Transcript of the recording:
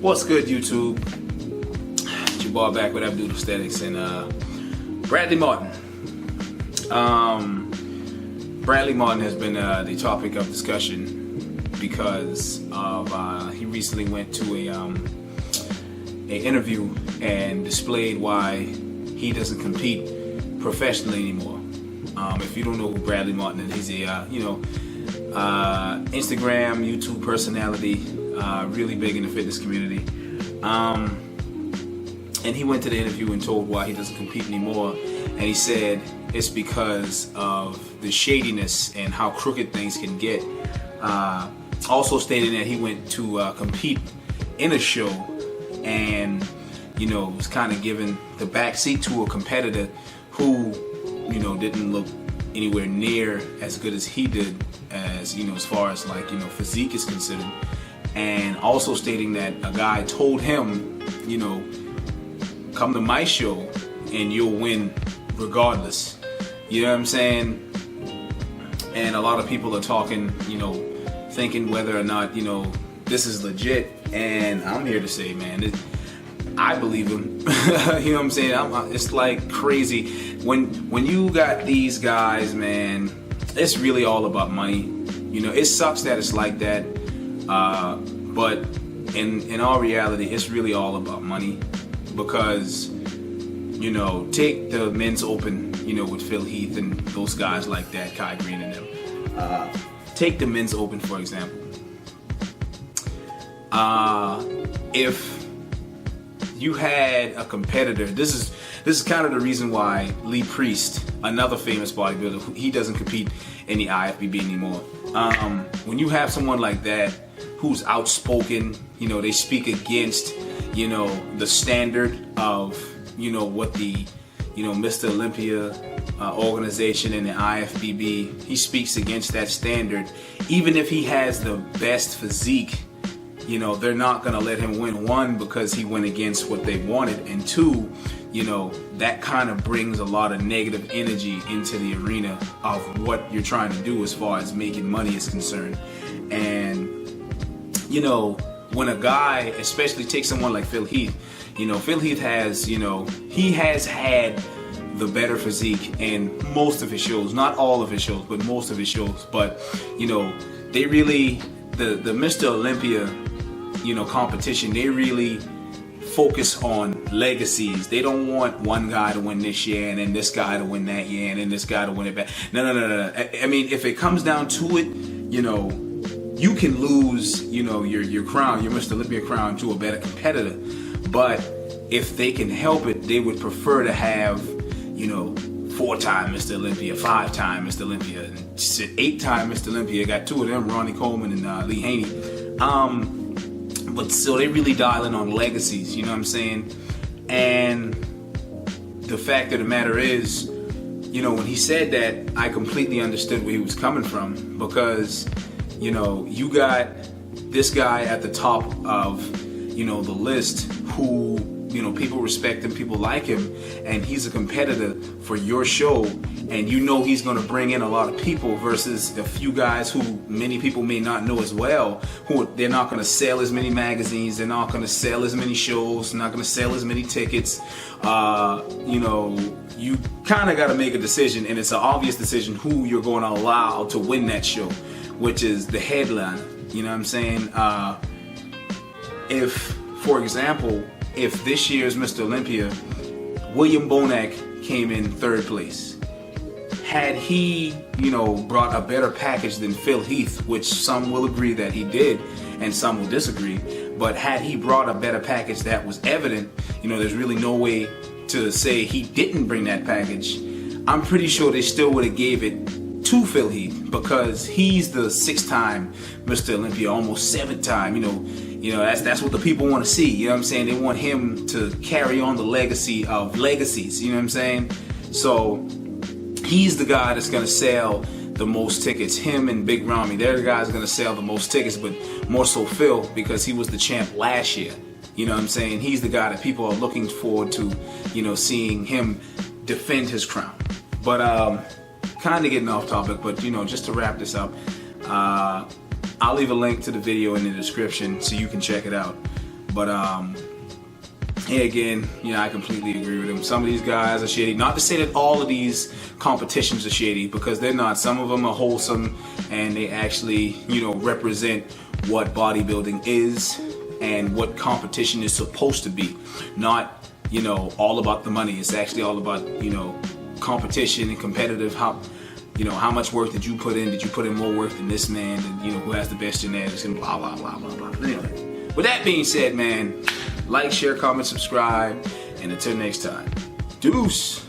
What's good, YouTube? It's your boy back with Abdul Aesthetics and Bradley Martyn. Bradley Martyn has been the topic of discussion because of he recently went to a interview and displayed why he doesn't compete professionally anymore. If you don't know who Bradley Martyn is, he's a Instagram, YouTube personality, really big in the fitness community. And he went to the interview and told why he doesn't compete anymore. And he said it's because of the shadiness and how crooked things can get. Also stating that he went to compete in a show and, was kind of given the backseat to a competitor who, didn't look anywhere near as good as he did as far as physique is considered. And also stating that a guy told him, come to my show and you'll win regardless. You know what I'm saying? And a lot of people are talking, thinking whether or not, this is legit. And I'm here to say, man, I believe him. You know what I'm saying? It's like crazy. When you got these guys, man, it's really all about money. It sucks that it's like that. But in all reality, it's really all about money because, take the men's open, with Phil Heath and those guys like that, Kai Green and them. Take the men's open, for example. If you had a competitor, this is kind of the reason why Lee Priest, another famous bodybuilder, he doesn't compete in the IFBB anymore. When you have someone like that who's outspoken, they speak against, the standard of, what the, Mr. Olympia organization and the IFBB, he speaks against that standard. Even if he has the best physique, they're not going to let him win. One, because he went against what they wanted, and two, that kind of brings a lot of negative energy into the arena of what you're trying to do as far as making money is concerned. And when a guy, especially take someone like Phil Heath, Phil Heath has, he has had the better physique in most of his shows, not all of his shows, but most of his shows. But, they really, the Mr. Olympia, competition, they really focus on legacies. They don't want one guy to win this year and then this guy to win that year and then this guy to win it back. No. I mean, if it comes down to it, you can lose, your crown, your Mr. Olympia crown to a better competitor. But if they can help it, they would prefer to have, 4-time Mr. Olympia, 5-time Mr. Olympia, and 8-time Mr. Olympia. Got two of them, Ronnie Coleman and Lee Haney. But so they really dialing on legacies, you know what I'm saying? And the fact of the matter is, when he said that, I completely understood where he was coming from, because, you got this guy at the top of, the list who, people respect him, people like him, and he's a competitor for your show, and he's going to bring in a lot of people versus a few guys who many people may not know as well, who they're not going to sell as many magazines, they're not going to sell as many shows, not going to sell as many tickets. You kind of got to make a decision, and it's an obvious decision who you're going to allow to win that show, which is the headliner. You know what I'm saying? If, for example, if this year's Mr. Olympia, William Bonac came in 3rd place, had he, brought a better package than Phil Heath, which some will agree that he did and some will disagree, but had he brought a better package that was evident, there's really no way to say he didn't bring that package. I'm pretty sure they still would have gave it to Phil Heath because he's the 6-time Mr. Olympia, almost 7th-time, that's what the people want to see. You know what I'm saying? They want him to carry on the legacy of legacies. You know what I'm saying? So he's the guy that's going to sell the most tickets. Him and Big Ramy, they're the guys going to sell the most tickets, but more so Phil because he was the champ last year. You know what I'm saying? He's the guy that people are looking forward to, seeing him defend his crown. But kind of getting off topic, but just to wrap this up, I'll leave a link to the video in the description so you can check it out. But yeah, again, you know, I completely agree with him. Some of these guys are shady. Not to say that all of these competitions are shady, because they're not. Some of them are wholesome, and they actually, you know, represent what bodybuilding is and what competition is supposed to be. Not, you know, all about the money. It's actually all about, you know, competition and competitive. How, you know, how much work did you put in? Did you put in more work than this man? And, you know, who has the best genetics and blah, blah, blah, blah, blah. Anyway, with that being said, man, like, share, comment, subscribe, and until next time, deuce.